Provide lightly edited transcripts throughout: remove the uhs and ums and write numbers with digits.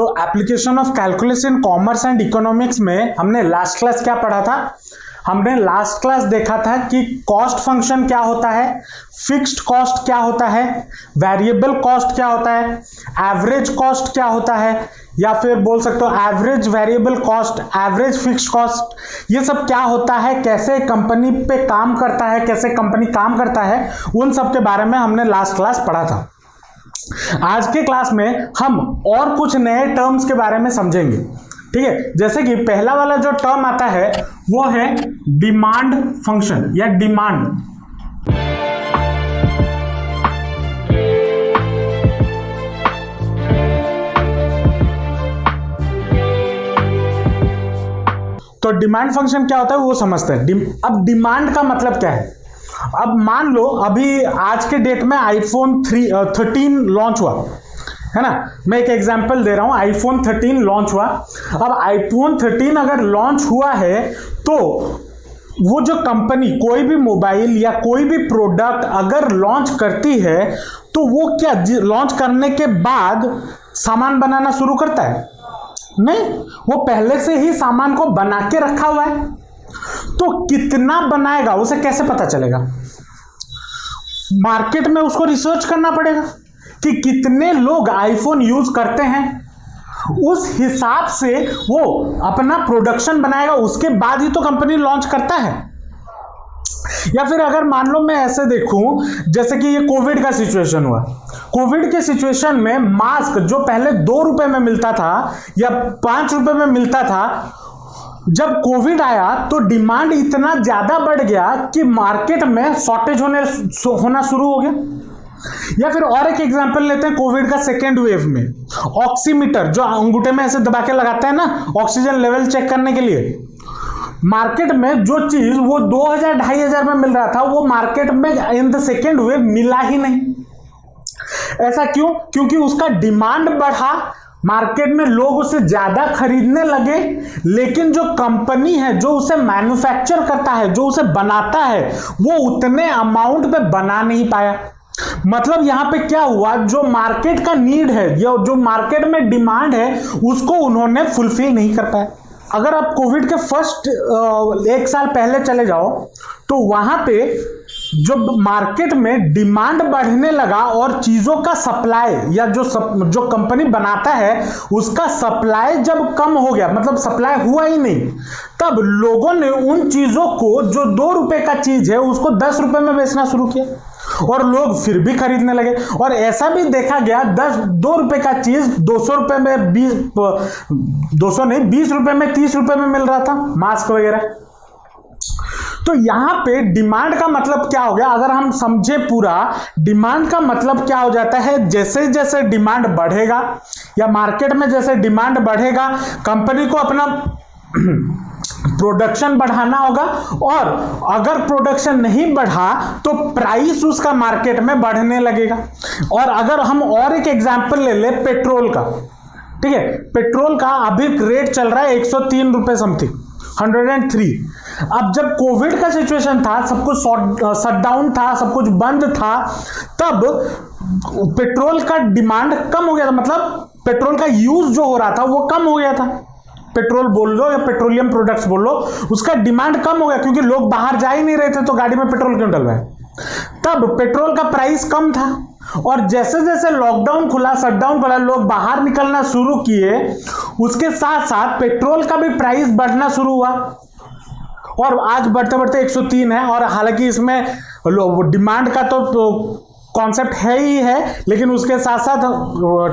तो application of calculus in commerce and economics में हमने लास्ट क्लास क्या पढ़ा था? हमने लास्ट क्लास देखा था कि कॉस्ट फंक्शन क्या होता है, फिक्स्ड कॉस्ट क्या होता है, वेरिएबल कॉस्ट क्या होता है, एवरेज कॉस्ट क्या होता है, या फिर बोल सकते हो average variable cost, average fixed cost, ये सब क्या होता है, कैसे कंपनी पे काम करता है, कैसे कंपनी काम करता है, उन सब के बारे में हमने लास्ट क्लास पढ़ा था। आज के क्लास में हम और कुछ नए टर्म्स के बारे में समझेंगे, ठीक है। जैसे कि पहला वाला जो टर्म आता है वो है डिमांड फंक्शन या डिमांड। तो डिमांड फंक्शन क्या होता है वो समझते हैं। अब डिमांड का मतलब क्या है? अब मान लो अभी आज के डेट में आईफोन 13 लॉन्च हुआ है ना, मैं एक एग्जांपल दे रहा हूं, आईफोन 13 लॉन्च हुआ। अब आईफोन 13 अगर लॉन्च हुआ है तो वो जो कंपनी कोई भी मोबाइल या कोई भी प्रोडक्ट अगर लॉन्च करती है तो वो क्या लॉन्च करने के बाद सामान बनाना शुरू करता है? नहीं, वो पहले से ही सामान को बना के रखा हुआ है। तो कितना बनाएगा उसे कैसे पता चलेगा? मार्केट में उसको रिसर्च करना पड़ेगा कि कितने लोग आईफोन यूज करते हैं, उस हिसाब से वो अपना प्रोडक्शन बनाएगा, उसके बाद ही तो कंपनी लॉन्च करता है। या फिर अगर मान लो मैं ऐसे देखूं, जैसे कि ये कोविड का सिचुएशन हुआ, कोविड के सिचुएशन में मास्क जो पहले 2 रुपए में मिलता था या 5 रुपए में मिलता था, जब कोविड आया तो डिमांड इतना ज्यादा बढ़ गया कि मार्केट में शॉर्टेज होना शुरू हो गया। या फिर और एक एग्जांपल लेते हैं कोविड का सेकेंड वेव में, ऑक्सीमीटर जो अंगूठे में ऐसे दबा के लगाते हैं ना ऑक्सीजन लेवल चेक करने के लिए, मार्केट में जो चीज वो 2000-2500 में मिल रहा था वो मार्केट में इन द सेकेंड वेव मिला ही नहीं। ऐसा क्यों? क्योंकि उसका डिमांड बढ़ा, मार्केट में लोग उसे ज्यादा खरीदने लगे, लेकिन जो कंपनी है जो उसे मैन्युफैक्चर करता है, जो उसे बनाता है, वो उतने अमाउंट पे बना नहीं पाया। मतलब यहां पे क्या हुआ, जो मार्केट का नीड है या जो मार्केट में डिमांड है उसको उन्होंने फुलफिल नहीं कर पाया। अगर आप कोविड के फर्स्ट 1 साल पहले चले जाओ तो वहां पे जो मार्केट में डिमांड बढ़ने लगा और चीजों का सप्लाई या जो कंपनी बनाता है उसका सप्लाई जब कम हो गया, मतलब सप्लाई हुआ ही नहीं, तब लोगों ने उन चीजों को जो 2 रुपए का चीज है उसको 10 रुपए में बेचना शुरू किया और लोग फिर भी खरीदने लगे। और ऐसा भी देखा गया 2 रुपए का चीज 200 रुपए में 20 रुपए में 30 रुपए में मिल रहा था, मास्क वगैरह। तो यहां पे डिमांड का मतलब क्या हो गया? अगर हम समझे पूरा, डिमांड का मतलब क्या हो जाता है, जैसे जैसे डिमांड बढ़ेगा या मार्केट में जैसे डिमांड बढ़ेगा, कंपनी को अपना प्रोडक्शन बढ़ाना होगा, और अगर प्रोडक्शन नहीं बढ़ा तो प्राइस उसका मार्केट में बढ़ने लगेगा। और अगर हम और एक एग्जांपल ले ले पेट्रोल का, ठीक है, पेट्रोल का अभी रेट चल रहा है 103 रुपए समथिंग, 103। अब जब कोविड का सिचुएशन था, सब कुछ शटडाउन था, सब कुछ बंद था, तब पेट्रोल का डिमांड कम हो गया था, मतलब पेट्रोल का यूज जो हो रहा था वो कम हो गया था। पेट्रोल बोल लो या पेट्रोलियम प्रोडक्ट्स बोल लो, उसका डिमांड कम हो गया क्योंकि लोग बाहर जा ही नहीं रहे थे तो गाड़ी में पेट्रोल क्यों डलवाए। तब पेट्रोल का प्राइस कम था, और जैसे जैसे लॉकडाउन खुला, शटडाउन खुला, लोग बाहर निकलना शुरू किए, उसके साथ साथ पेट्रोल का भी प्राइस बढ़ना शुरू हुआ और आज बढ़ते बढ़ते 103 है। और हालांकि इसमें डिमांड का तो कॉन्सेप्ट है ही है, लेकिन उसके साथ साथ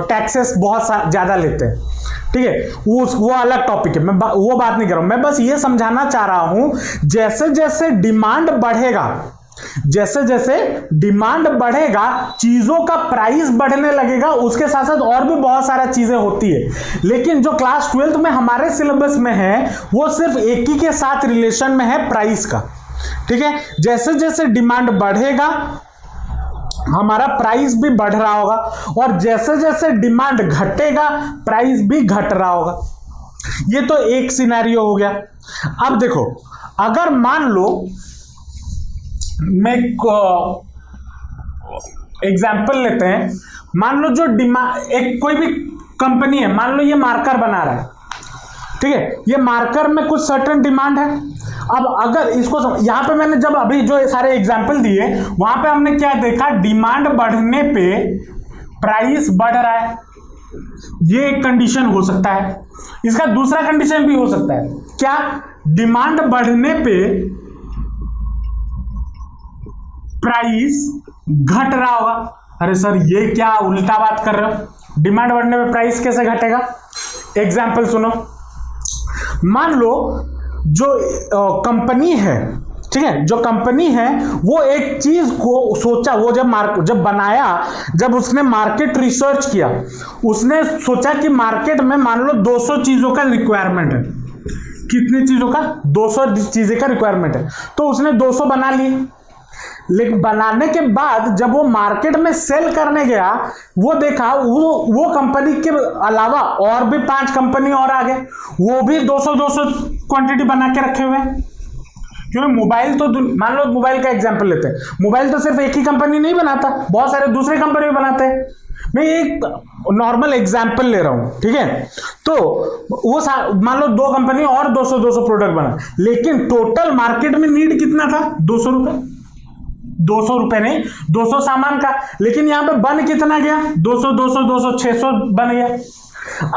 टैक्सेस बहुत ज्यादा लेते हैं, ठीक है, वो अलग टॉपिक है, मैं वो बात नहीं कर रहा हूं। मैं बस ये समझाना चाह रहा हूं, जैसे जैसे डिमांड बढ़ेगा, जैसे जैसे डिमांड बढ़ेगा चीजों का प्राइस बढ़ने लगेगा, उसके साथ साथ और भी बहुत सारा चीजें होती है। लेकिन जो क्लास 12th में हमारे सिलेबस में है वो सिर्फ एक ही के साथ रिलेशन में है, प्राइस का, ठीक है। जैसे जैसे डिमांड बढ़ेगा हमारा प्राइस भी बढ़ रहा होगा, और जैसे जैसे डिमांड घटेगा प्राइस भी घट रहा होगा। ये तो एक सिनेरियो हो गया। अब देखो, अगर मान लो मैं एग्जाम्पल लेते हैं, मान लो जो डिमांड, एक कोई भी कंपनी है, मान लो ये मार्कर बना रहा है, ठीक है, ये मार्कर में कुछ सर्टेन डिमांड है। अब अगर इसको यहां पे मैंने जब अभी जो सारे एग्जांपल दिए वहां पे हमने क्या देखा, डिमांड बढ़ने पे प्राइस बढ़ रहा है, ये एक कंडीशन हो सकता है। इसका दूसरा कंडीशन भी हो सकता है, क्या, डिमांड बढ़ने पे प्राइस घट रहा होगा। अरे सर ये क्या उल्टा बात कर रहे हो, डिमांड बढ़ने पे प्राइस कैसे घटेगा। एग्जाम्पल सुनो, मान लो जो कंपनी है, ठीक है, जो कंपनी है वो एक चीज को सोचा, वो जब बनाया, जब उसने मार्केट रिसर्च किया, उसने सोचा कि मार्केट में मान लो 200 चीजों का रिक्वायरमेंट है। कितनी चीजों का, 200 चीजें का रिक्वायरमेंट है, तो उसने 200 बना लिए। लेकिन बनाने के बाद जब वो मार्केट में सेल करने गया, वो देखा वो कंपनी के अलावा और भी 5 कंपनी और आ गए, वो भी 200 क्वांटिटी बना के रखे हुए हैं। क्योंकि मोबाइल तो, मान लो मोबाइल का एग्जांपल लेते हैं, मोबाइल तो सिर्फ एक ही कंपनी नहीं बनाता, बहुत सारे दूसरे कंपनी बनाते हैं। मैं एक नॉर्मल एग्जांपल ले रहा हूं, ठीक है, तो वो मान लो 2 कंपनी और 200 प्रोडक्ट बना, लेकिन टोटल मार्केट में नीड कितना था, 200 रुपए, 200 रुपए नहीं, 200 सामान का, लेकिन यहां पे बन कितना गया, 200 600 बन गया।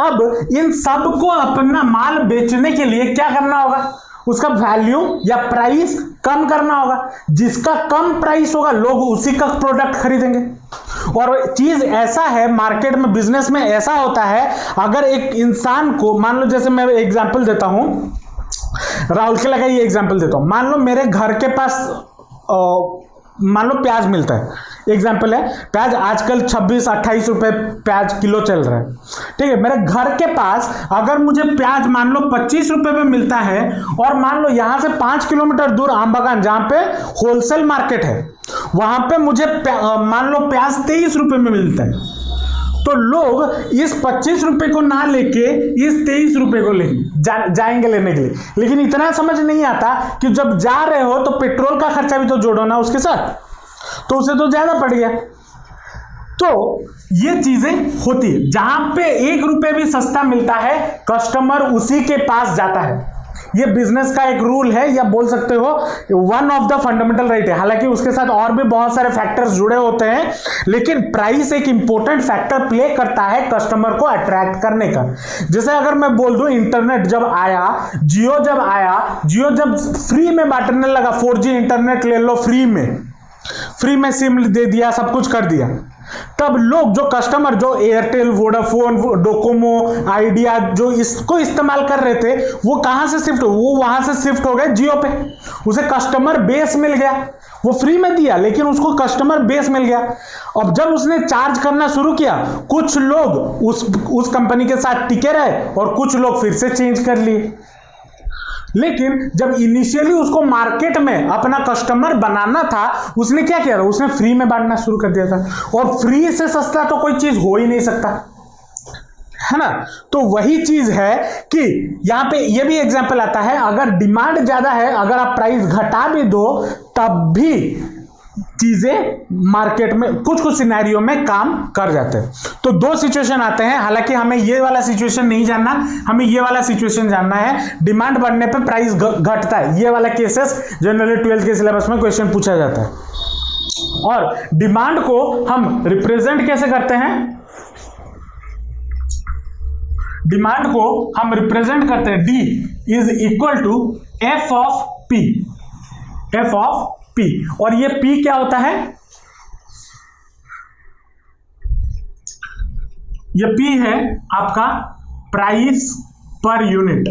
अब इन सबको अपना माल बेचने के लिए क्या करना होगा, उसका वैल्यू या प्राइस कम करना होगा। जिसका कम प्राइस होगा लोग उसी का प्रोडक्ट खरीदेंगे। और चीज ऐसा है मार्केट में, बिजनेस में ऐसा होता है, अगर एक इंसान को, मान लो जैसे मैं एग्जांपल देता हूं, राहुल के लगा ये एग्जांपल देता हूं, मान लो मेरे घर के पास मान लो प्याज मिलता है, एग्जाम्पल है, प्याज आजकल 26-28 रुपए प्याज किलो चल रहा है, ठीक है, मेरे घर के पास अगर मुझे प्याज मान लो 25 रुपए में मिलता है, और मान लो यहां से 5 किलोमीटर दूर आम बागान जहां पे होलसेल मार्केट है, वहां पे मुझे मान लो प्याज 23 रुपए में मिलता है, तो लोग इस 25 रुपए को ना लेके इस 23 रुपए को जाएंगे लेने के लिए। लेकिन इतना समझ नहीं आता कि जब जा रहे हो तो पेट्रोल का खर्चा भी तो जोड़ो ना उसके साथ, तो उसे तो ज्यादा पड़ गया। तो ये चीजें होती है, जहां पे 1 रुपए भी सस्ता मिलता है कस्टमर उसी के पास जाता है। ये बिजनेस का एक रूल है, या बोल सकते हो one of the fundamental right है। हालांकि उसके साथ और भी बहुत सारे फैक्टर्स जुड़े होते हैं, लेकिन प्राइस एक इंपॉर्टेंट फैक्टर प्ले करता है कस्टमर को अट्रैक्ट करने का। जैसे अगर मैं बोल दूं, इंटरनेट जब आया, जियो जब फ्री में बांटने लगा, 4G इंटरनेट ले लो फ्री में सिम दे दिया, सब कुछ कर दिया, तब लोग, जो कस्टमर, जो एयरटेल, वोडाफोन, डोकोमो, आइडिया जो इसको इस्तेमाल कर रहे थे, वो कहां से शिफ्ट, वो वहां से शिफ्ट हो गए जियो पे। उसे कस्टमर बेस मिल गया, वो फ्री में दिया लेकिन उसको कस्टमर बेस मिल गया। अब जब उसने चार्ज करना शुरू किया, कुछ लोग उस कंपनी के साथ टिके रहे और कुछ लोग फिर से चेंज कर लिए। लेकिन जब इनिशियली उसको मार्केट में अपना कस्टमर बनाना था, उसने क्या किया था, उसने फ्री में बांटना शुरू कर दिया था, और फ्री से सस्ता तो कोई चीज हो ही नहीं सकता, है ना। तो वही चीज है कि यहां पे ये भी एग्जांपल आता है, अगर डिमांड ज्यादा है, अगर आप प्राइस घटा भी दो तब भी चीजें मार्केट में कुछ सिनेरियो में काम कर जाते हैं। तो 2 सिचुएशन आते हैं, हालांकि हमें ये वाला सिचुएशन नहीं जानना, हमें ये वाला सिचुएशन जानना है, डिमांड बढ़ने पे प्राइस घटता है। ये वाला केसेस जनरली 12th के सिलेबस में क्वेश्चन पूछा जाता है। और डिमांड को हम रिप्रेजेंट कैसे करते हैं, डिमांड को हम रिप्रेजेंट करते हैं, D is equal to F of P, F of P। और ये P क्या होता है, ये P है आपका प्राइस पर यूनिट,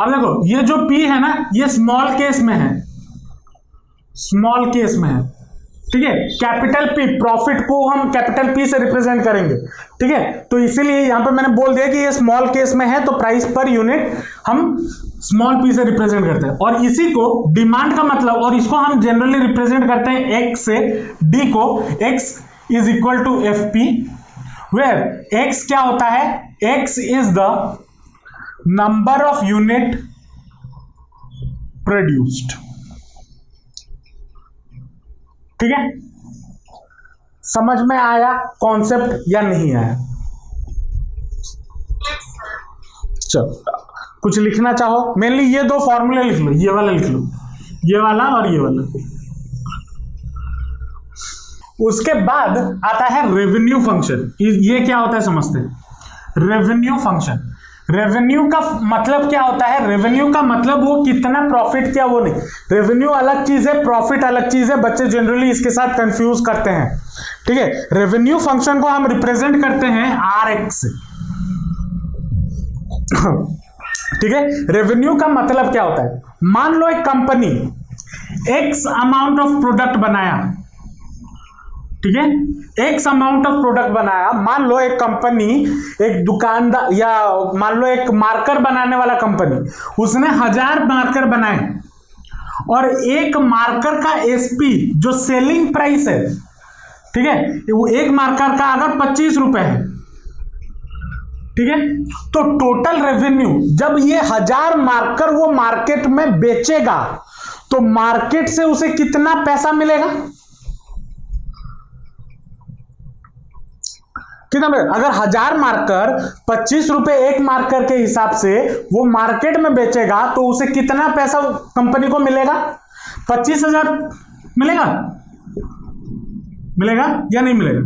अब देखो ये जो P है ना, ये स्मॉल केस में है, ठीक है। कैपिटल P, प्रॉफिट को हम कैपिटल P से रिप्रेजेंट करेंगे, ठीक है। तो इसीलिए यहां पे मैंने बोल दिया कि ये स्मॉल केस में है, तो प्राइस पर यूनिट हम स्मॉल p से रिप्रेजेंट करते हैं। और इसी को डिमांड का मतलब, और इसको हम जनरली रिप्रेजेंट करते हैं x से, d को x is equal to fp, where x क्या होता है, x is the number of unit produced, ठीक है। समझ में आया कॉन्सेप्ट या नहीं आया? चलो कुछ लिखना चाहो, मेनली ये दो फॉर्मूले लिख लो, ये वाला लिख लो, ये वाला और ये वाला। उसके बाद आता है रेवेन्यू फंक्शन। ये क्या होता है समझते हैं? रेवेन्यू फंक्शन, रेवेन्यू का मतलब क्या होता है? रेवेन्यू का मतलब वो कितना प्रॉफिट किया वो नहीं। रेवेन्यू अलग चीज है, प्रॉफिट अलग चीज है, बच्चे जनरली इसके साथ कंफ्यूज करते हैं। ठीक है, रेवेन्यू फंक्शन को हम रिप्रेजेंट करते हैं RX से। ठीक है, रेवेन्यू का मतलब क्या होता है? मान लो एक company X amount of product बनाया, ठीक है, X अमाउंट ऑफ प्रोडक्ट बनाया। मान लो एक कंपनी, एक दुकानदार, या मान लो एक मार्कर बनाने वाला कंपनी, उसने 1000 मार्कर बनाए और एक मार्कर का SP जो सेलिंग प्राइस है, ठीक है, वो एक मार्कर का अगर 25 रुपए है, ठीक है, तो टोटल रेवेन्यू जब ये 1000 मार्कर वो मार्केट में बेचेगा तो मार्केट से उसे कितना पैसा मिलेगा? कितना मिलेगा? अगर 1000 मार्कर 25 रुपए एक मार्कर के हिसाब से वो मार्केट में बेचेगा तो उसे कितना पैसा कंपनी को मिलेगा? 25,000 मिलेगा? मिलेगा या नहीं मिलेगा?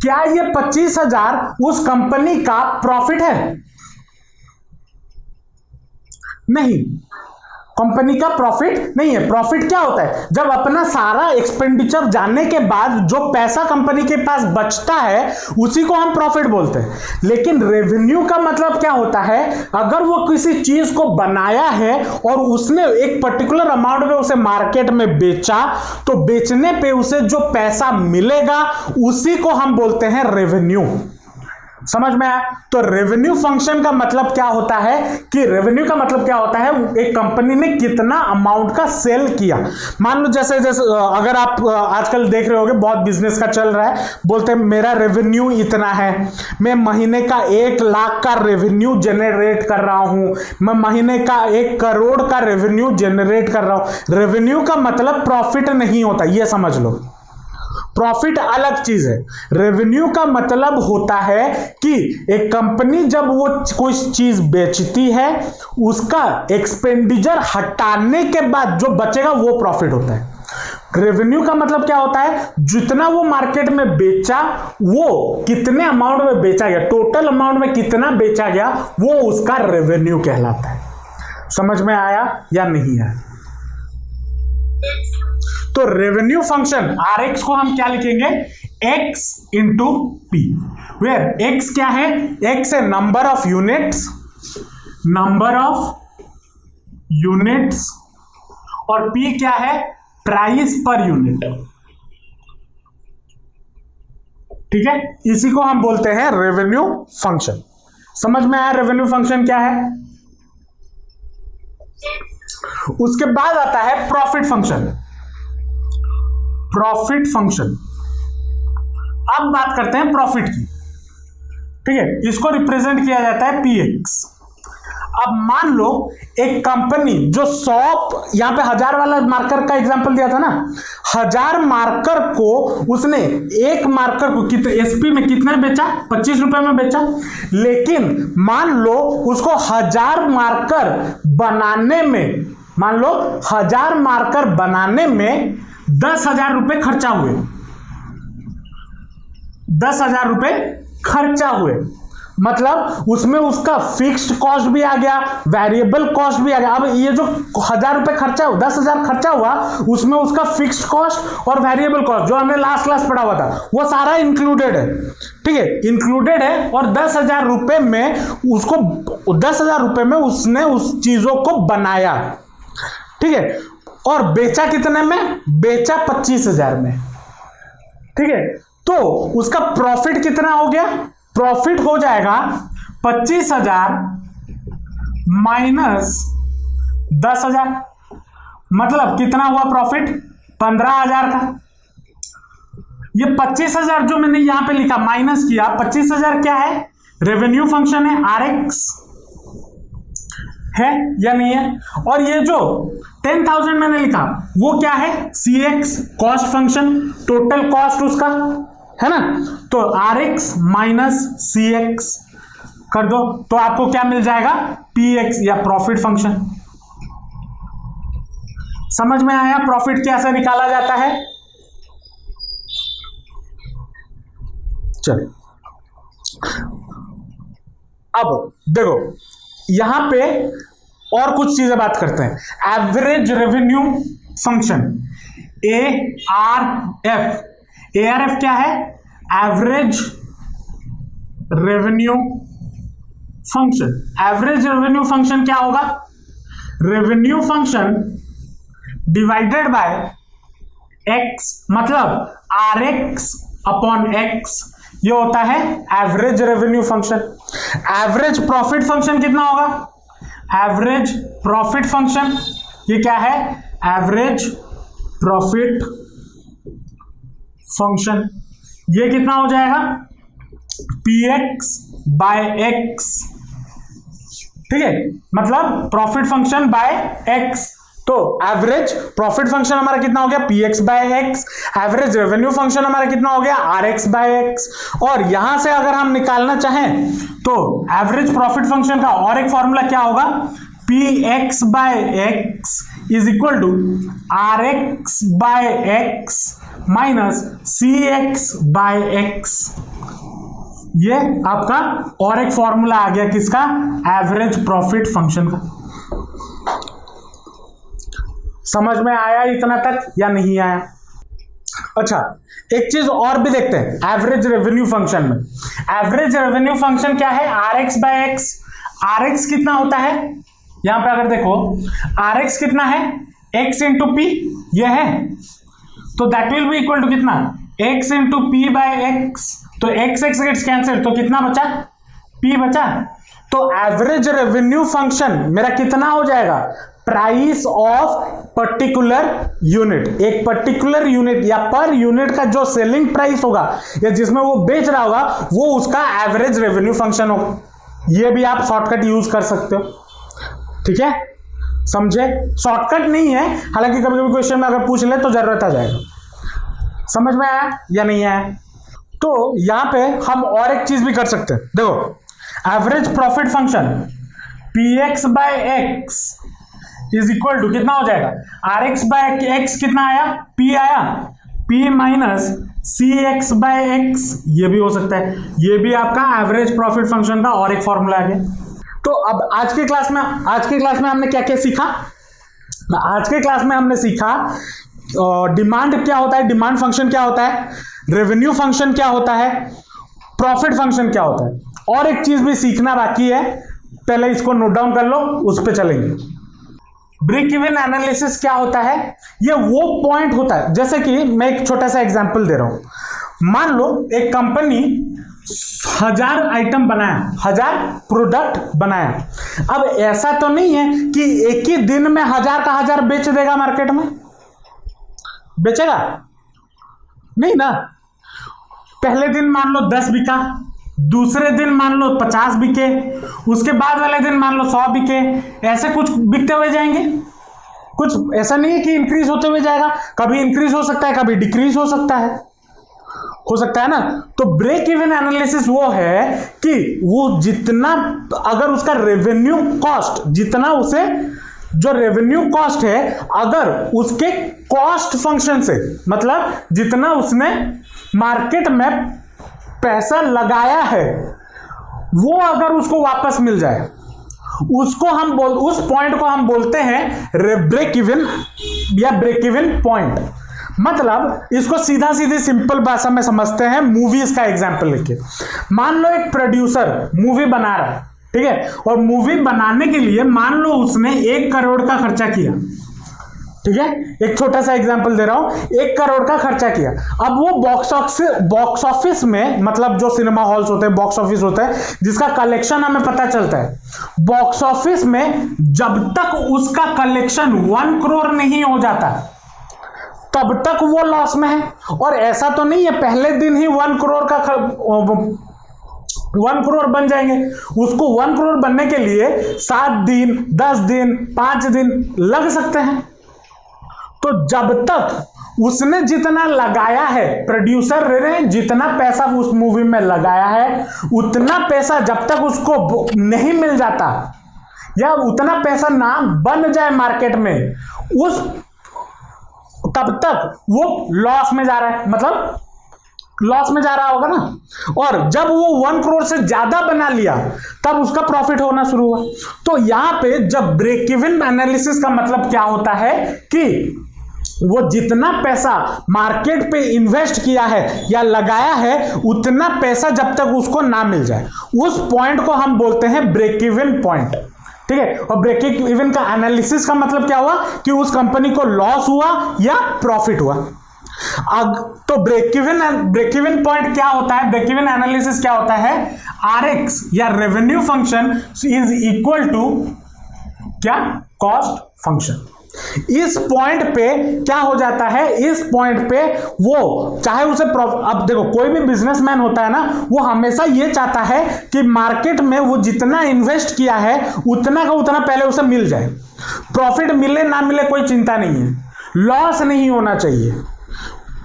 क्या ये 25,000 उस कंपनी का प्रॉफिट है? नहीं, कंपनी का प्रॉफिट नहीं है। प्रॉफिट क्या होता है? जब अपना सारा एक्सपेंडिचर जाने के बाद जो पैसा कंपनी के पास बचता है उसी को हम प्रॉफिट बोलते हैं। लेकिन रेवेन्यू का मतलब क्या होता है? अगर वो किसी चीज को बनाया है और उसने एक पर्टिकुलर अमाउंट में उसे मार्केट में बेचा, तो बेचने पे उसे जो पैसा मिलेगा उसी को हम बोलते हैं रेवेन्यू। समझ में आया? तो रेवेन्यू फंक्शन का मतलब क्या होता है कि रेवेन्यू का मतलब क्या होता है? एक कंपनी ने कितना अमाउंट का सेल किया। मान लो जैसे अगर आप आजकल देख रहे होगे बहुत बिजनेस का चल रहा है, बोलते हैं मेरा रेवेन्यू इतना है, मैं महीने का 1 लाख का रेवेन्यू जनरेट कर रहा हूं, मैं महीने का 1 करोड़ का रेवेन्यू जनरेट कर रहा हूं। रेवेन्यू का मतलब प्रॉफिट नहीं होता, यह समझ लो। प्रॉफिट अलग चीज है। रेवेन्यू का मतलब होता है कि एक कंपनी जब वो कोई चीज बेचती है उसका एक्सपेंडिचर हटाने के बाद जो बचेगा वो प्रॉफिट होता है। रेवेन्यू का मतलब क्या होता है? जितना वो मार्केट में बेचा वो कितने अमाउंट में बेचा गया, टोटल अमाउंट में कितना बेचा गया, वो उसका रेवेन्यू कहलाता है। समझ में आया या नहीं आया? तो रेवेन्यू फंक्शन RX को हम क्या लिखेंगे? X into P, where X क्या है? X है number of units, number of units, और P क्या है? Price per unit. ठीक है, इसी को हम बोलते हैं रेवेन्यू फंक्शन। समझ में आया रेवेन्यू फंक्शन क्या है? उसके बाद आता है प्रॉफिट फंक्शन। प्रॉफिट फंक्शन, अब बात करते हैं प्रॉफिट की। ठीक है, इसको रिप्रेजेंट किया जाता है PX। अब मान लो एक कंपनी जो 100, यहां पे 1000 वाला मार्कर का एग्जांपल दिया था ना, 1000 मार्कर को उसने एक मार्कर को कितने SP में कितने बेचा? 25 रुपए में बेचा। लेकिन मान लो उसको 1000 मार्कर बनाने में, मान लो 1000 मार्कर बनाने में 10,000 रुपए खर्चा हुए। 10,000 रुपए खर्चा हुए, मतलब उसमें उसका फिक्स्ड कॉस्ट भी आ गया, वेरिएबल कॉस्ट भी आ गया। अब ये जो 1000 रुपए खर्चा हुआ, 10,000 खर्चा हुआ, उसमें उसका फिक्स्ड कॉस्ट और वेरिएबल कॉस्ट जो हमने लास्ट क्लास पढ़ा हुआ था वो सारा इंक्लूडेड है। ठीक है, इंक्लूडेड है। और 10,000 रुपए में उसको, 10,000 रुपए में उसने उस चीजों को बनाया। ठीक है, और बेचा कितने में? बेचा 25,000 में। ठीक है, तो उसका प्रॉफिट कितना हो गया? प्रॉफिट हो जाएगा 25,000 माइनस 10,000, मतलब कितना हुआ प्रॉफिट? 15,000 का। ये 25,000 जो मैंने यहां पे लिखा माइनस किया, 25,000 क्या है? रेवेन्यू फंक्शन है, RX है या नहीं है? और ये जो 10,000 मैंने लिखा, वो क्या है, CX cost function, total cost उसका है ना, तो RX माइनस CX कर दो तो आपको क्या मिल जाएगा, PX या प्रॉफिट फंक्शन। समझ में आया प्रॉफिट कैसे निकाला जाता है। चलो अब देखो यहां पे और कुछ चीजें बात करते हैं। Average revenue function ARF, ARF क्या है, average revenue function. Average revenue function क्या होगा, revenue function divided by x, मतलब RX अपॉन x, ये होता है average revenue function. Average profit function कितना होगा, एवरेज प्रॉफिट फंक्शन ये क्या है, एवरेज प्रॉफिट फंक्शन, ये कितना हो जाएगा, PX बाय x, ठीक है, मतलब प्रॉफिट फंक्शन बाय x। तो एवरेज प्रॉफिट फंक्शन हमारा कितना हो गया, PX by x, average revenue function हमारा कितना हो गया, RX बाय x। और यहां से अगर हम निकालना चाहें तो एवरेज प्रॉफिट फंक्शन का और एक फॉर्मूला क्या होगा, PX by x is equal to RX by x minus CX by x। ये आपका और एक फॉर्मूला आ गया किसका, एवरेज प्रॉफिट फंक्शन का। समझ में आया इतना तक या नहीं आया। अच्छा एक चीज और भी देखते हैं एवरेज रेवेन्यू फंक्शन में। एवरेज रेवेन्यू फंक्शन क्या है, RX बाय x। RX कितना होता है, यहां पे अगर देखो RX कितना है, x इंटू पी, ये है, तो that will be equal to कितना, x into P by x. तो x गेट्स कैंसिल, तो कितना बचा, p बचा। तो एवरेज रेवेन्यू फंक्शन मेरा कितना हो जाएगा, प्राइस ऑफ पर्टिकुलर यूनिट। एक पर्टिकुलर यूनिट या पर यूनिट का जो सेलिंग प्राइस होगा या जिसमें वो बेच रहा होगा वो उसका एवरेज रेवेन्यू फंक्शन होगा। ये भी आप शॉर्टकट यूज कर सकते हो, ठीक है, समझे। शॉर्टकट नहीं है, हालांकि कभी कभी क्वेश्चन में अगर पूछ ले तो जरूरत आ जाएगा। समझ में आया या नहीं आया। तो यहां पे हम और एक चीज भी कर सकते हैं, देखो average profit function PX by x is equal to कितना हो जाएगा, RX बाय x कितना आया, P आया, P minus CX by x, ये भी हो सकता है। ये भी आपका एवरेज प्रॉफिट फंक्शन का और एक फॉर्मूला आ गया। तो अब आज की क्लास में हमने क्या क्या सीखा। आज के क्लास में हमने सीखा डिमांड क्या होता है, डिमांड फंक्शन क्या होता है, रेवेन्यू फंक्शन क्या होता है, प्रॉफिट फंक्शन क्या होता है। और एक चीज भी सीखना बाकी है, पहले इसको नोट डाउन कर लो, उस पर चलेंगे। ब्रेक इवन एनालिसिस क्या होता है, ये वो पॉइंट होता है, जैसे कि मैं एक छोटा सा एग्जांपल दे रहा हूं। मान लो एक कंपनी 1000 आइटम बनाया, 1000 प्रोडक्ट बनाया। अब ऐसा तो नहीं है कि एक ही दिन में 1000 का 1000 बेच देगा, मार्केट में बेचेगा नहीं ना। पहले दिन मान लो 10 बिका, दूसरे दिन मान लो 50 बिके, उसके बाद वाले दिन मान लो 100 बिके, ऐसे कुछ बिकते हुए जाएंगे। कुछ ऐसा नहीं है कि इंक्रीज होते हुए जाएगा, कभी इंक्रीज हो सकता है, कभी डिक्रीज हो सकता है ना। तो ब्रेक इवन एनालिसिस वो है कि वो जितना, अगर उसका रेवेन्यू कॉस्ट, जितना उसे जो रेवेन्यू कॉस्ट है, अगर उसके कॉस्ट फंक्शन से, मतलब जितना उसने मार्केट में पैसा लगाया है, वो अगर उसको वापस मिल जाए, उसको हम उस पॉइंट को हम बोलते हैं ब्रेक इवन या ब्रेक इवन पॉइंट। मतलब इसको सीधा सीधी सिंपल भाषा में समझते हैं, मूवीज का एग्जांपल लेके। मान लो एक प्रोड्यूसर मूवी बना रहा है, ठीक है, और मूवी बनाने के लिए मान लो उसने 1 करोड़ का खर्चा किया, ठीक है, एक छोटा सा एग्जांपल दे रहा हूं, 1 करोड़ का खर्चा किया। अब वो बॉक्स ऑफिस में, मतलब जो सिनेमा हॉल्स होते हैं, बॉक्स ऑफिस होता है जिसका कलेक्शन हमें पता चलता है, बॉक्स ऑफिस में जब तक उसका कलेक्शन 1 करोड़ नहीं हो जाता तब तक वो लॉस में है। और ऐसा तो नहीं है पहले दिन ही 1 करोड़ का 1 करोड़ बन जाएंगे। उसको 1 करोड़ बनने के लिए 7 दिन, 10 दिन, 5 दिन लग सकते हैं, तो जब तक उसने जितना लगाया है, प्रोड्यूसर ने जितना पैसा उस मूवी में लगाया है, उतना पैसा जब तक उसको नहीं मिल जाता या उतना पैसा ना बन जाए मार्केट में, उस तब तक वो लॉस में जा रहा है, मतलब लॉस में जा रहा होगा ना। और जब वो 1 करोड़ से ज्यादा बना लिया तब उसका प्रॉफिट होना शुरू हुआ। तो यहां पे जब ब्रेक इवन एनालिसिस का मतलब क्या होता है कि वो जितना पैसा मार्केट पे इन्वेस्ट किया है या लगाया है, उतना पैसा जब तक उसको ना मिल जाए, उस पॉइंट को हम बोलते हैं ब्रेक इवन पॉइंट। ठीक है। और ब्रेक इवन का एनालिसिस का मतलब क्या हुआ कि उस कंपनी को लॉस हुआ या प्रॉफिट हुआ। तो ब्रेक इवन पॉइंट क्या होता है, ब्रेक इवन एनालिसिस क्या होता है, आरएक्स या revenue function is equal to क्या, कॉस्ट फंक्शन। इस पॉइंट पे क्या हो जाता है, इस पॉइंट पे वो चाहे उसे अब देखो कोई भी बिजनेसमैन होता है ना, वो हमेशा ये चाहता है कि मार्केट में वो जितना इन्वेस्ट किया है उतना का उतना पहले उसे मिल जाए। प्रॉफिट मिले ना मिले कोई चिंता नहीं है, लॉस नहीं होना चाहिए,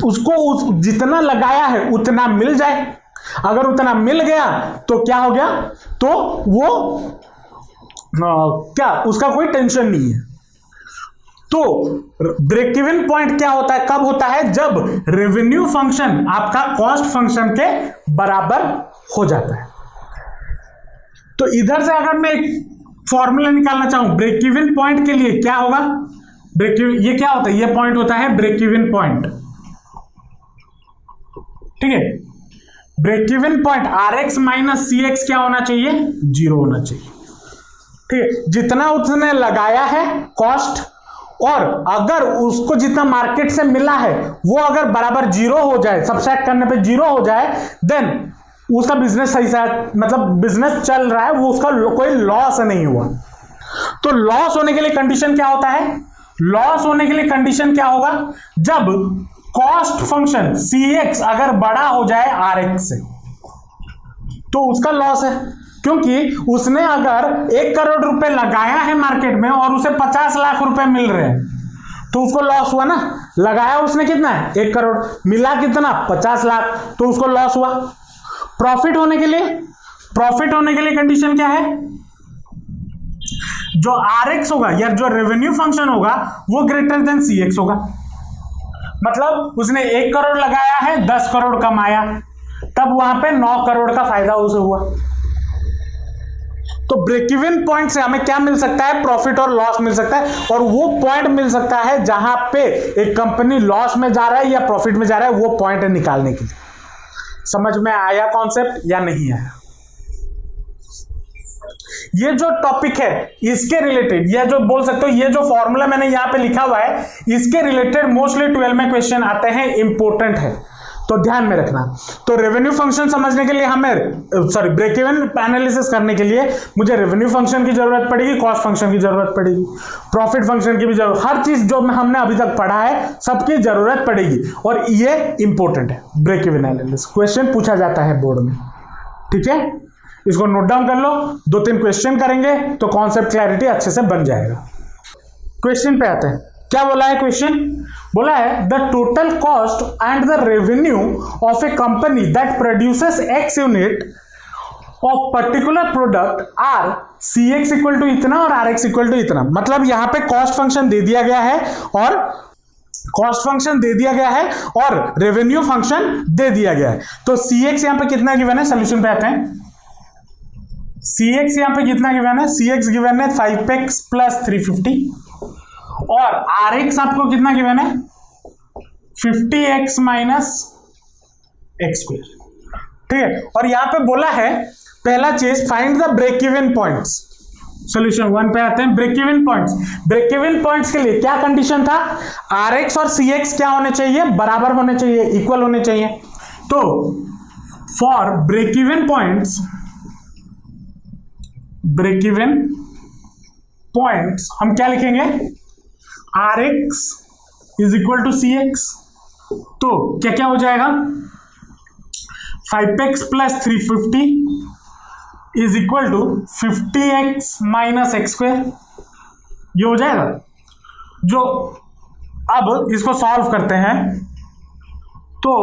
उसको जितना लगाया है उतना मिल जाए। अगर उतना मिल गया तो क्या हो गया, तो वो क्या उसका कोई टेंशन नहीं है। तो ब्रेक इवन पॉइंट क्या होता है, कब होता है, जब रेवेन्यू फंक्शन आपका कॉस्ट फंक्शन के बराबर हो जाता है। तो इधर से अगर मैं एक फॉर्मूला निकालना चाहूं ब्रेक इवन पॉइंट के लिए, क्या होगा, ब्रेक इवन ये क्या होता है, ये पॉइंट होता है ब्रेक इवन पॉइंट। ठीक है। Break even point RX minus CX क्या होना चाहिए, 0 होना चाहिए। ठीक है। जितना उसने लगाया है कॉस्ट, और अगर उसको जितना मार्केट से मिला है वो अगर बराबर 0 हो जाए, सब्ट्रैक्ट करने पे 0 हो जाए, देन उसका बिजनेस सही से, मतलब बिजनेस चल रहा है, वो उसका कोई लॉस नहीं हुआ। तो लॉस होने के लिए कंडीशन क्या होता है, लॉस होने के लिए कंडीशन क्या होगा, जब कॉस्ट फंक्शन सीएक्स अगर बड़ा हो जाए आरएक्स से, तो उसका लॉस है। क्योंकि उसने अगर 1 करोड़ रुपए लगाया है मार्केट में और उसे 50 लाख रुपए मिल रहे हैं, तो उसको लॉस हुआ ना। लगाया उसने कितना है, 1 करोड़, मिला कितना, 50 लाख, तो उसको लॉस हुआ। प्रॉफिट होने के लिए कंडीशन क्या है, जो आरएक्स होगा या जो रेवेन्यू फंक्शन होगा वो ग्रेटर देन सीएक्स होगा। मतलब उसने 1 करोड़ लगाया है, 10 करोड़ कमाया, तब वहां पे 9 करोड़ का फायदा उसे हुआ। तो ब्रेक इवन पॉइंट से हमें क्या मिल सकता है, प्रॉफिट और लॉस मिल सकता है। और वो पॉइंट मिल सकता है जहां पे एक कंपनी लॉस में जा रहा है या प्रॉफिट में जा रहा है, वो पॉइंट निकालने के लिए। समझ में आया कॉन्सेप्ट या नहीं आया? ये जो टॉपिक है इसके रिलेटेड, ये जो बोल सकते हो, ये जो फॉर्मूला मैंने यहां पे लिखा हुआ है, इसके रिलेटेड मोस्टली 12 में क्वेश्चन आते हैं, इंपॉर्टेंट है, तो ध्यान में रखना। तो रेवेन्यू फंक्शन समझने के लिए हमें ब्रेक इवन एनालिसिस करने के लिए मुझे रेवेन्यू फंक्शन की जरूरत पड़ेगी, कॉस्ट फंक्शन की जरूरत पड़ेगी, प्रॉफिट फंक्शन की भी जरूरत, हर चीज जो हमने अभी तक पढ़ा है सबकी जरूरत पड़ेगी। और ये इंपॉर्टेंट है, ब्रेक इवन एनालिसिस क्वेश्चन पूछा जाता है बोर्ड में। ठीक है, इसको नोट डाउन कर लो, 2-3 क्वेश्चन करेंगे तो कॉन्सेप्ट क्लैरिटी अच्छे से बन जाएगा। क्वेश्चन पे आते हैं, क्या बोला है क्वेश्चन, बोला है the total cost and the revenue of a company that produces x unit of particular product are C x equal to इतना और आर एक्स इक्वल टू इतना। मतलब यहां पे कॉस्ट फंक्शन दे दिया गया है और रेवेन्यू फंक्शन दे दिया गया है। तो सी एक्स यहां पे कितना गिवन है, सोल्यूशन पे आते हैं। सी एक्स यहां पे कितना गिवन है, सी एक्स गिवन है 5x प्लस 350 और आर एक्स आपको कितना गिवन है 50x माइनस एक्स स्क्वायर। ठीक है, और यहां पे बोला है पहला चीज find the break even points. Solution 1 पे आते हैं, break even points. Break even points के लिए क्या कंडीशन था, आर एक्स और सी एक्स क्या होने चाहिए, बराबर होने चाहिए, इक्वल होने चाहिए। तो फॉर ब्रेक इवन पॉइंट्स हम क्या लिखेंगे, R x is equal to C x. तो क्या क्या हो जाएगा, 5x plus 350 is equal to 50x minus x square, ये हो जाएगा। जो अब इसको सॉल्व करते हैं, तो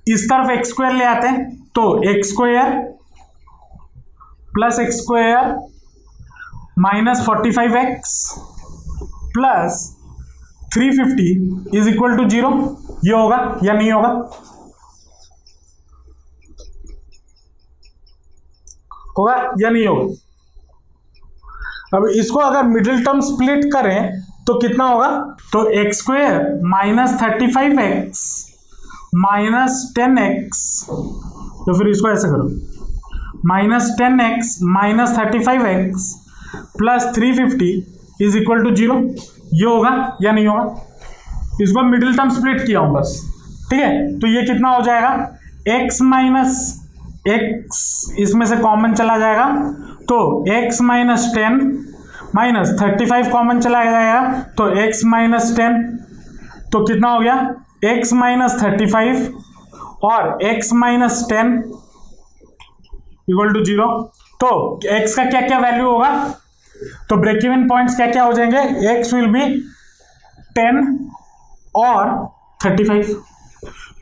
इस तरफ एक्स स्क्वायर ले आते हैं, तो x square plus x square minus 45x plus 350 is equal to 0। ये होगा या नहीं होगा? होगा या नहीं होगा? अब इसको अगर मिडिल टर्म स्प्लिट करें तो कितना होगा? तो x square minus 35x minus 10x, तो फिर इसको ऐसे करो, minus 10x minus 35x plus 350 is equal to 0। ये होगा या नहीं होगा? इसको मिडिल टर्म स्प्लिट किया हूं बस, ठीक है। तो ये कितना हो जाएगा? x माइनस x, इसमें से कॉमन चला जाएगा, तो x माइनस 10 माइनस 35 कॉमन चला जाएगा, तो x माइनस 10, तो कितना हो गया? x माइनस 35 और x माइनस 10 इक्वल टू 0। तो x का क्या क्या वैल्यू होगा? तो ब्रेक इवन पॉइंट्स क्या क्या हो जाएंगे? x विल बी 10 और 35।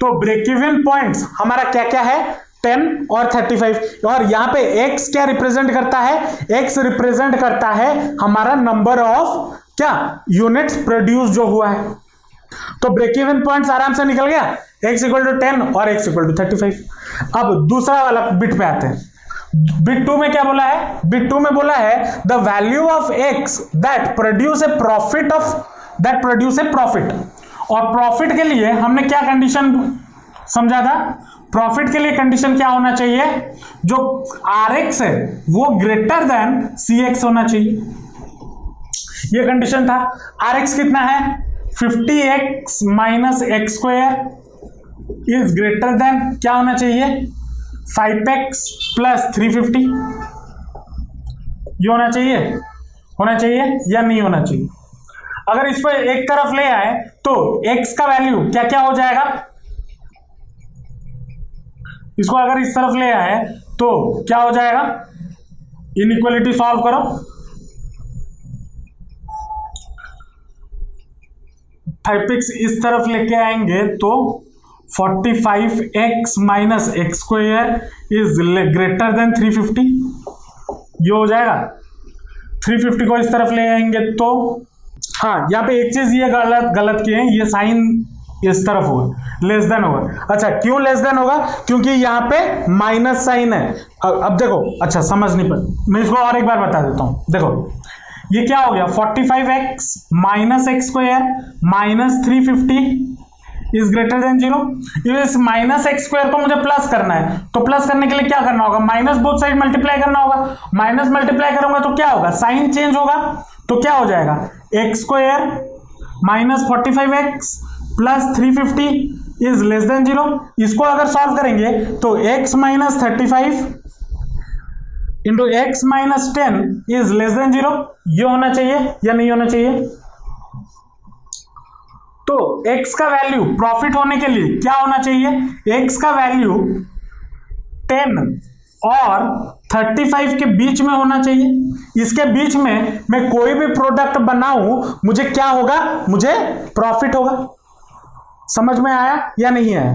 तो ब्रेक इवन पॉइंट्स हमारा क्या क्या है? 10 और 35। और यहां पे x क्या रिप्रेजेंट करता है? x रिप्रेजेंट करता है हमारा नंबर ऑफ क्या यूनिट्स प्रोड्यूस जो हुआ है। तो ब्रेक इवन पॉइंट्स आराम से निकल गया, x इक्वल टू 10 और x इक्वल टू 35। अब दूसरा वाला बिट पे आते हैं। बिट 2 में क्या बोला है? बिट 2 में बोला है the value of x that produce a profit और प्रॉफिट के लिए हमने क्या कंडीशन समझा था? प्रॉफिट के लिए कंडीशन क्या होना चाहिए? जो Rx है वो ग्रेटर देन Cx होना चाहिए, ये कंडीशन था। Rx कितना है? 50x minus x square is greater than क्या होना चाहिए? 5x plus 350। ये होना चाहिए या नहीं होना चाहिए? अगर इसको एक तरफ ले आए तो x का वैल्यू क्या क्या हो जाएगा? इसको अगर इस तरफ ले आए तो क्या हो जाएगा? इनइक्वालिटी सॉल्व करो, 5x इस तरफ लेके आएंगे तो 45x minus x square is greater than 350। ये हो जाएगा। 350 को इस तरफ ले आएंगे तो हाँ, यहाँ पे एक चीज ये गलत किए हैं, ये साइन इस तरफ होगा, लेस देन होगा। अच्छा, क्यों लेस देन होगा? क्योंकि यहाँ पे माइनस साइन है। अब देखो, अच्छा समझ नहीं पा, मैं इसको और एक बार बता देता हूँ। देखो ये क्या हो गया? 45x minus x square minus 350 is greater than 0। इस माइनस एक्स स्क्वायर को मुझे प्लस करना है, तो प्लस करने के लिए क्या करना होगा? माइनस बोथ साइड मल्टीप्लाई करना होगा। माइनस मल्टीप्लाई करूंगा तो क्या होगा? साइन चेंज होगा, तो क्या हो जाएगा? X square minus 45x plus 350 is less than 0। इसको अगर सॉल्व करेंगे तो x minus 35 into x minus 10 is less than 0। ये होना चाहिए या नहीं होना चाहिए? तो x का वैल्यू प्रॉफिट होने के लिए क्या होना चाहिए? x का वैल्यू 10 और 35 के बीच में होना चाहिए। इसके बीच में मैं कोई भी प्रोडक्ट बनाऊं, मुझे क्या होगा? मुझे प्रॉफिट होगा। समझ में आया या नहीं आया?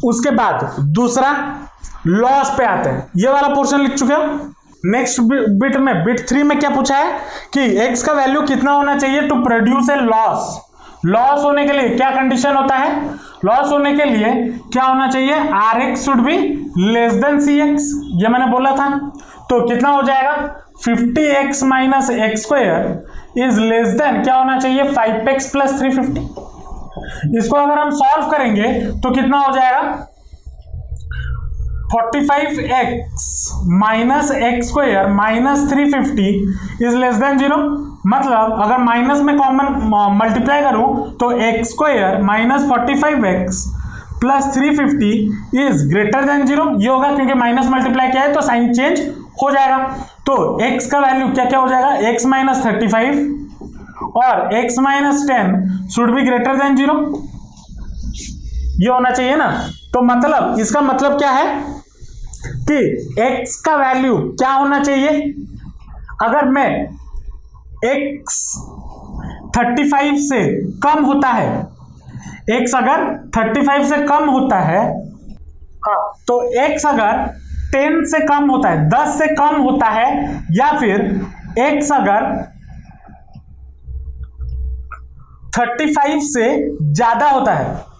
उसके बाद दूसरा लॉस पे आते हैं। ये वाला पोर्शन लिख चुके हो। नेक्स्ट बिट में, बिट 3 में क्या पूछा है कि x का वैल्यू कितना होना चाहिए to produce a loss. Loss होने के लिए क्या कंडीशन होता है? लॉस होने के लिए क्या होना चाहिए? Rx should be less than Cx। ये मैंने बोला था। तो कितना हो जाएगा? 50x minus x square is less than क्या होना चाहिए? 5x plus 350। इसको अगर हम सॉल्व करेंगे तो कितना हो जाएगा? 45x minus x square minus 350 is less than 0। मतलब अगर माइनस में कॉमन मल्टीप्लाई करूं तो x square minus 45x plus 350 is greater than 0। ये होगा क्योंकि माइनस मल्टीप्लाई किया है तो साइन चेंज हो जाएगा। तो x का वैल्यू क्या क्या हो जाएगा? x माइनस 35 और x minus 10 should be greater than 0। ये होना चाहिए ना। तो मतलब इसका मतलब क्या है कि x का वैल्यू क्या होना चाहिए? अगर मैं x 35 से कम होता है, x अगर 35 से कम होता है, हाँ, तो x अगर 10 से कम होता है, 10 से कम होता है, या फिर x अगर 35 से ज्यादा होता है,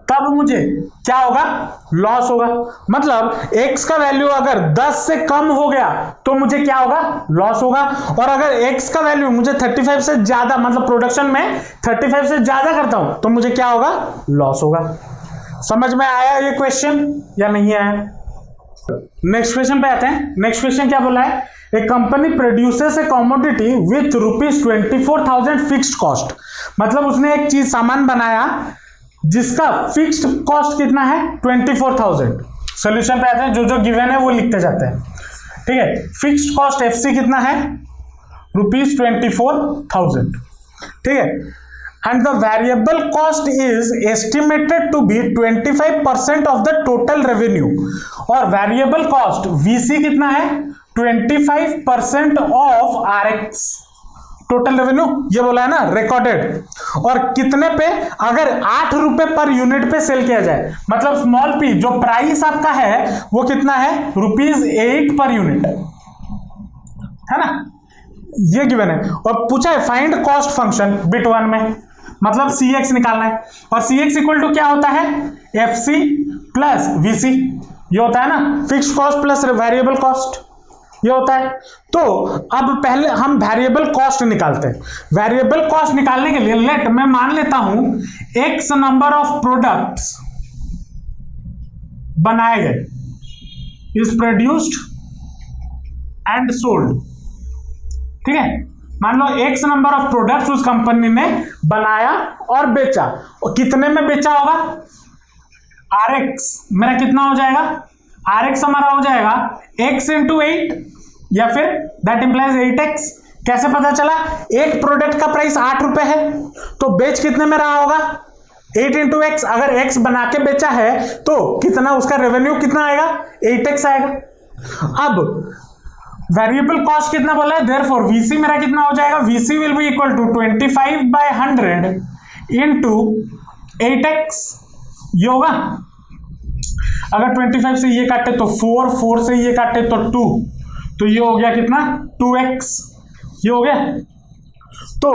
तब मुझे क्या होगा, लॉस होगा। मतलब x का वैल्यू अगर 10 से कम हो गया तो मुझे क्या होगा, लॉस होगा। और अगर x का वैल्यू मुझे 35 से ज्यादा, मतलब प्रोडक्शन में 35 से ज्यादा करता हूं तो मुझे क्या होगा, लॉस होगा। समझ में आया ये क्वेश्चन या नहीं आया? नेक्स्ट क्वेश्चन पे आते हैं। नेक्स्ट क्वेश्चन क्या बोला है, a company produces a commodity with ₹24,000 fixed cost. मतलब उसने एक चीज, सामान बनाया जिसका फिक्स्ड कॉस्ट कितना है, 24,000। सोल्यूशन पे आते हैं, जो जो गिवन है वो लिखते जाते हैं, ठीक है। फिक्स्ड कॉस्ट एफसी कितना है, ₹24,000, ठीक है। And the variable cost is estimated to be 25% of the total revenue. और वेरिएबल कॉस्ट वीसी कितना है, 25% ऑफ आरएक्स, टोटल रेवेन्यू, ये बोला है ना, रिकॉर्डेड। और कितने पे, अगर 8 रुपए पर यूनिट पे सेल किया जाए, मतलब स्मॉल पी जो प्राइस आपका है वो कितना है, ₹8 पर यूनिट, है ना, ये गिवन है। और पूछा है फाइंड कॉस्ट फंक्शन बिट 1 में, मतलब CX निकालना है। और CX इक्वल टू क्या होता है, FC प्लस VC, ये होता है ना, fixed cost plus variable cost, ये होता है। तो अब पहले हम वेरिएबल कॉस्ट निकालते हैं। वेरिएबल कॉस्ट निकालने के लिए लेट मैं मान लेता हूं X नंबर ऑफ प्रोडक्ट्स बनाए गए, इज प्रोड्यूस्ड एंड सोल्ड, ठीक है। मान लो X नंबर ऑफ प्रोडक्ट्स उस कंपनी ने बनाया और बेचा, और कितने में बेचा होगा, RX मेरा कितना हो जाएगा, RX हमारा हो जाएगा X इंटू 8, या फिर दैट इंप्लाइज 8x। कैसे पता चला, एक प्रोडक्ट का प्राइस 8 रुपए है, तो बेच कितने में रहा होगा, 8 इंटू एक्स। अगर x बना के बेचा है तो कितना, उसका रेवेन्यू कितना आएगा, 8x आएगा। अब वेरिएबल कॉस्ट कितना बोला है, देयरफॉर VC मेरा कितना हो जाएगा, VC will be equal to 25/100 into 8x, ये होगा। अगर 25 से ये काटे तो 4, 4 से ये काटे तो 2, तो ये हो गया कितना, 2x, ये हो गया। तो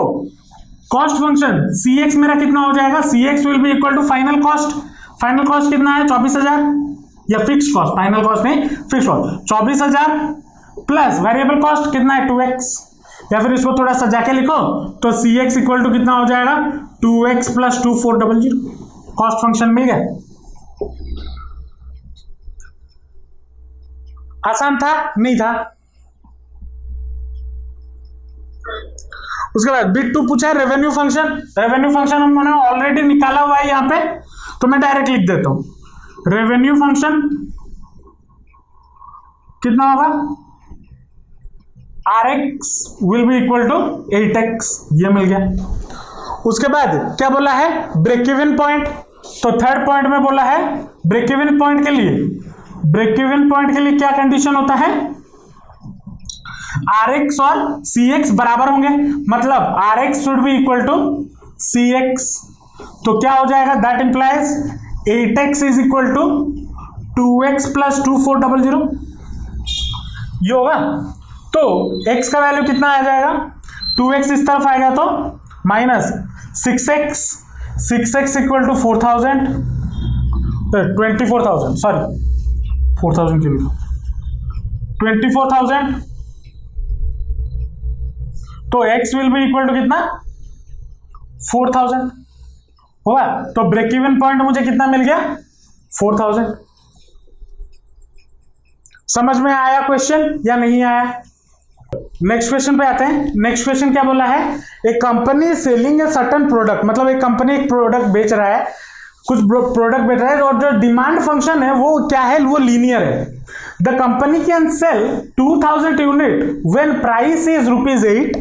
कॉस्ट फंक्शन CX मेरा कितना हो जाएगा, CX will be equal to final cost. Final cost कितना है, 24,000, या फिक्स कॉस्ट, फाइनल कॉस्ट नहीं, fix cost 24,000 plus variable cost कितना है, 2x। या फिर इसको थोड़ा सजा के लिखो तो CX इक्वल टू कितना हो जाएगा, 2x प्लस 2400। कॉस्ट फंक्शन मिल गया। आसान था, नहीं था? उसके बाद बिट 2 पूछा है रेवेन्यू फंक्शन। रेवेन्यू फंक्शन हमने ऑलरेडी निकाला हुआ है यहां पे, तो मैं डायरेक्ट लिख देता हूं। रेवेन्यू फंक्शन कितना होगा, RX will be equal to 8x, ये मिल गया। उसके बाद क्या बोला है, ब्रेक इवन पॉइंट। तो थर्ड पॉइंट में बोला है ब्रेक इवन पॉइंट के लिए, ब्रेक इवन पॉइंट के लिए क्या कंडीशन होता है, RX और CX बराबर होंगे, मतलब RX should be equal to CX। तो क्या हो जाएगा, that implies 8x is equal to 2x plus 2400, ये होगा। तो x का वैल्यू कितना आ जाएगा, 2x इस तरफ आएगा तो minus 6x, 6x equal to 4,000, 24,000, sorry 4,000 के लिए 24,000। तो x will be equal to कितना, 4,000 होगा। तो ब्रेक इवन पॉइंट मुझे कितना मिल गया, 4,000। समझ में आया क्वेश्चन या नहीं आया? नेक्स्ट क्वेश्चन पे आते हैं। नेक्स्ट क्वेश्चन क्या बोला है, एक company selling a certain product, मतलब एक कंपनी एक प्रोडक्ट बेच रहा है, कुछ प्रोडक्ट बेच रहा है, और जो डिमांड फंक्शन है वो क्या है, वो लीनियर है। The company can sell 2,000 unit when price is ₹8,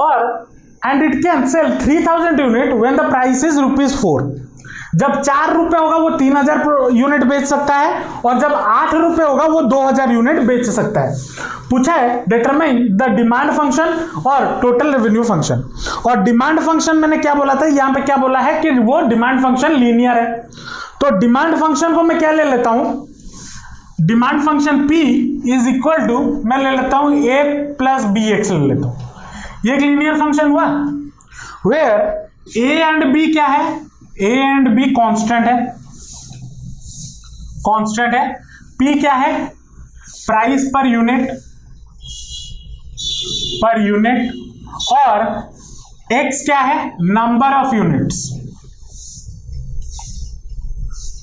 और and it can sell 3,000 unit when the price is ₹4. जब 4 रुपए होगा वो 3000 यूनिट बेच सकता है, और जब 8 रुपए होगा वो 2000 यूनिट बेच सकता है। पूछा है डिटरमाइन द डिमांड फंक्शन और टोटल रेवेन्यू फंक्शन। और डिमांड फंक्शन मैंने क्या बोला था, यहां पे क्या बोला है कि वो डिमांड फंक्शन लीनियर है। तो डिमांड फंक्शन को मैं क्या ले लेता हूं, demand function P is equal to, मैं ले लेता हूं A प्लस BX ले लेता हूं। ये एक लीनियर फंक्शन हुआ वेयर A एंड B क्या है, A एंड B कांस्टेंट है, कांस्टेंट है। P क्या है, प्राइस पर यूनिट, और X क्या है, नंबर ऑफ यूनिट्स।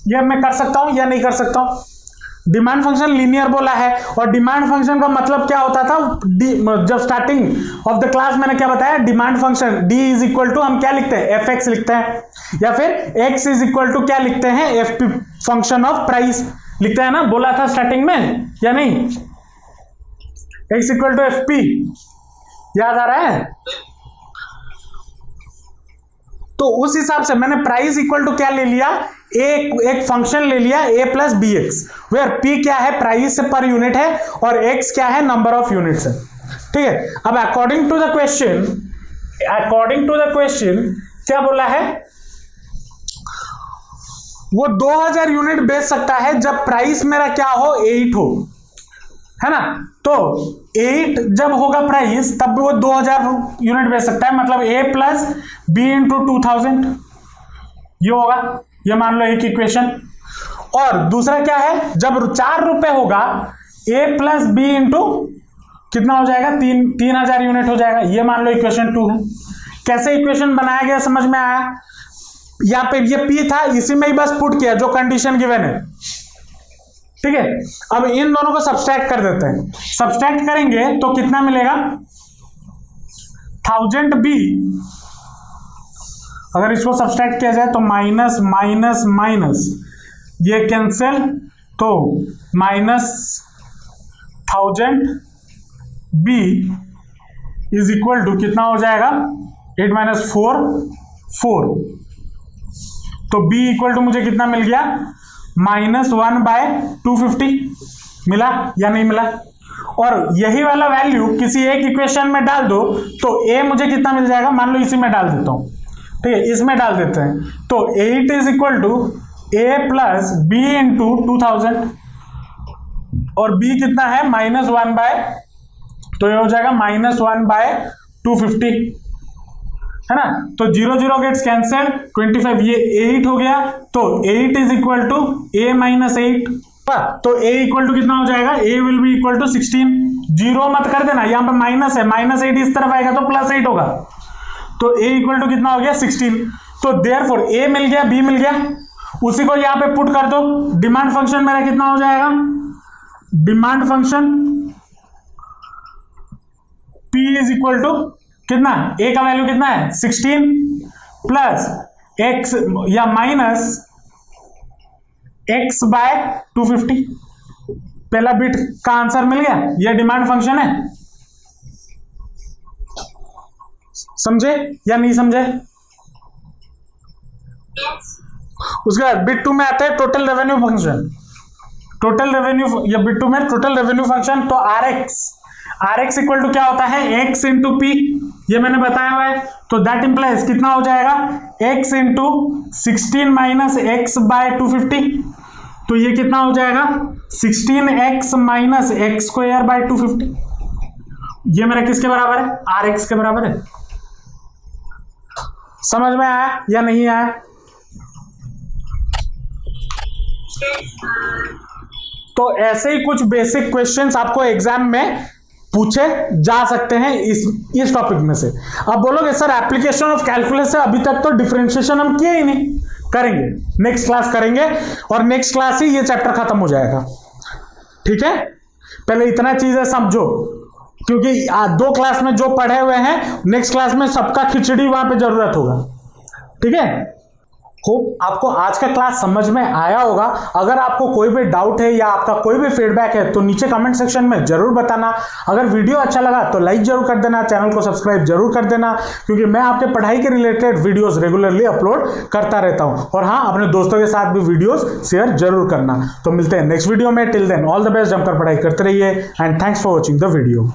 यह मैं कर सकता हूं या नहीं कर सकता हूं। डिमांड फंक्शन लीनियर बोला है, और डिमांड फंक्शन का मतलब क्या होता था, जब स्टार्टिंग ऑफ द क्लास मैंने क्या बताया, demand function D is equal to हम क्या लिखते हैं, FX लिखते हैं, या फिर X इज इक्वल टू क्या लिखते हैं, FP फंक्शन ऑफ प्राइस लिखते हैं ना, बोला था स्टार्टिंग में या नहीं। X इक्वल टू FP याद आ रहा है। तो उस हिसाब से मैंने प्राइस इक्वल टू क्या ले लिया, एक फंक्शन ले लिया A plus BX, where P क्या है, प्राइस पर यूनिट है, और X क्या है, नंबर ऑफ यूनिट्स है। ठीक है, अब अकॉर्डिंग टू द क्वेश्चन क्या बोला है, वो 2000 यूनिट बेच सकता है जब प्राइस मेरा क्या हो, 8 हो, है ना। तो 8 जब होगा प्राइस तब वो 2000 यूनिट बेच सकता है, मतलब A प्लस B इंटू 2000 ये होगा, ये मान लो एक इक्वेशन। और दूसरा क्या है, जब 4 रुपए होगा A प्लस B इंटू कितना हो जाएगा, 3000 यूनिट हो जाएगा, ये मान लो इक्वेशन 2 है। कैसे इक्वेशन बनाया गया समझ में आया, यहां पे ये P था, इसी में ही बस पुट किया जो कंडीशन गिवन है। ठीक है, अब इन दोनों को सब्सट्रैक्ट कर देते हैं। सब्सट्रैक्ट करेंगे तो कितना मिलेगा, 1000B, अगर इसको सब्सट्रैक्ट किया जाए तो माइनस माइनस माइनस ये कैंसिल, तो minus 1000B is equal to कितना हो जाएगा, 8 माइनस 4 तो B इक्वल टू मुझे कितना मिल गया, -1/250 मिला या नहीं मिला। और यही वाला वैल्यू किसी एक इक्वेशन में डाल दो तो A मुझे कितना मिल जाएगा, मान लो इसी में डाल देता हूं, ठीक है, इसमें डाल देते हैं, तो 8 is equal to A plus B into 2000, और B कितना है, -1/, तो ये हो जाएगा -1/250, है ना। तो 0 0 गेट्स कैंसिल, 25 ये 8 हो गया, तो 8 is equal to A minus 8, तो A इक्वल टू कितना हो जाएगा, A will be equal to 16। 0 मत कर देना, यहां पे माइनस है, -8 इस तरफ आएगा तो +8 होगा, तो A इक्वल टू कितना हो गया, 16। तो देयरफॉर A मिल गया, B मिल गया, उसी को यहां पे पुट कर दो। डिमांड फंक्शन मेरा कितना हो जाएगा, demand function P is equal to कितना, A का वैल्यू कितना है, 16 प्लस X या माइनस X बाय 250। पहला बिट का आंसर मिल गया, यह डिमांड फंक्शन है। समझे या नहीं समझे। उसके बाद बिट 2 में आता है total revenue function. Total revenue या बिट 2 में टोटल रेवेन्यू फंक्शन, तो RX इक्वल टू क्या होता है, X इंटू P, ये मैंने बताया हुआ है। तो दैट इंप्लाइज कितना हो जाएगा, X into 16 minus X by 250, तो ये कितना हो जाएगा, 16X minus X square by 250। ये मेरा किसके बराबर है, RX के बराबर है। समझ में आया या नहीं आया। तो ऐसे ही कुछ बेसिक क्वेश्चंस आपको एग्जाम में पूछे जा सकते हैं इस टॉपिक में से। अब बोलोगे सर एप्लीकेशन ऑफ कैलकुलस से अभी तक तो डिफरेंशिएशन हम किए ही नहीं, करेंगे नेक्स्ट क्लास करेंगे, और नेक्स्ट क्लास ही ये चैप्टर खत्म हो जाएगा। ठीक है, पहले इतना चीजें समझो, क्योंकि 2 क्लास में जो पढ़े हुए हैं नेक्स्ट क्लास में सबका खिचड़ी वहां पे जरूरत होगा। ठीक है, होप आपको आज का क्लास समझ में आया होगा। अगर आपको कोई भी डाउट है या आपका कोई भी फीडबैक है तो नीचे कमेंट सेक्शन में जरूर बताना। अगर वीडियो अच्छा लगा तो लाइक जरूर कर देना, चैनल को सब्सक्राइब जरूर कर देना, क्योंकि मैं आपके पढ़ाई के रिलेटेड वीडियोस रेगुलरली अपलोड करता रहता हूं। और हाँ, अपने दोस्तों के साथ भी वीडियोस शेयर जरूर करना। तो मिलते हैं नेक्स्ट वीडियो में। Till then all the best, जमकर पढ़ाई करते रहिए and thanks for watching the video.